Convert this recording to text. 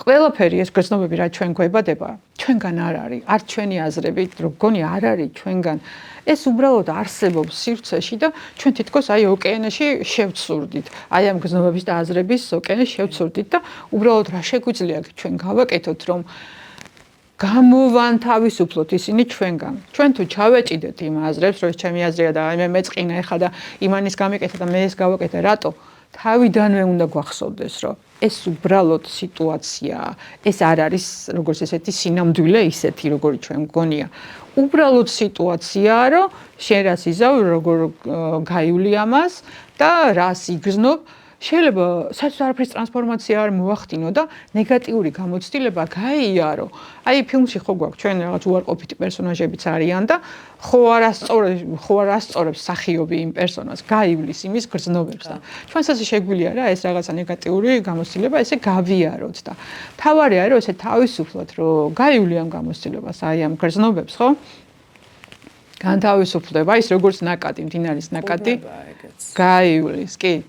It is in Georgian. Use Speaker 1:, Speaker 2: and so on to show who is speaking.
Speaker 1: ყველაფერი ეს გრძნობები რა ჩვენ გვებადება, ჩვენგან არ არის, არ ჩვენი აზრებით, რო გონი არ არის ჩვენგან. ეს უბრალოდ არსებობს სივრცეში და ჩვენ თითქოს აი ოკეანეში შევცურდით. აი ამ გრძნობების და აზრების ოკეანეში შევცურდით და უბრალოდ რა შეგვიძლია ჩვენ გავაკეთოთ, რომ გამოვანთავისუფლოთ ისინი ჩვენგან. ჩვენ თუ ჩავეჭიდეთ იმ აზრებს, რომ ეს ჩემი აზრია და აი მე მეწყინა ეხლა და იმანის გამეკეთა და მე ეს გავაკეთე, რატო? თავიდანვე უნდა გვახსოვდეს, რომ ეს უბრალოდ სიტუაციაა. ეს არ არის როგორც ესეთი სინამდვილე ისეთი, როგორი ჩვენ გგონია. უბრალოდ სიტუაციაა, რომ შენ რას იზავ, როგორ გაივლი ამას და რას იგრძნობ. შეიძლება საერთოდ არაფრის ტრანსფორმაცია არ მოახდინო და ნეგატიური გამოცდილება გაიარო. აი ფილმში ხო გვაქვს ჩვენ რაღაც უარყოფითი პერსონაჟებიც არიან და ხო არ ასწორებს სახიობი იმ პერსონას, გაივლის იმის გრძნობებს და ჩვენს ასე შეგვიძლია რა ეს რაღაცა ნეგატიური გამოცდილება ესე გავიაროთ და თავარია რომ ესე თავისუფლად რომ გაივლი ამ გამოცდილებას, აი ამ გრძნობებს, ხო? განთავისუფლდება ის როგორც ნაკადი, მდინარის ნაკადი გაივლის, კი.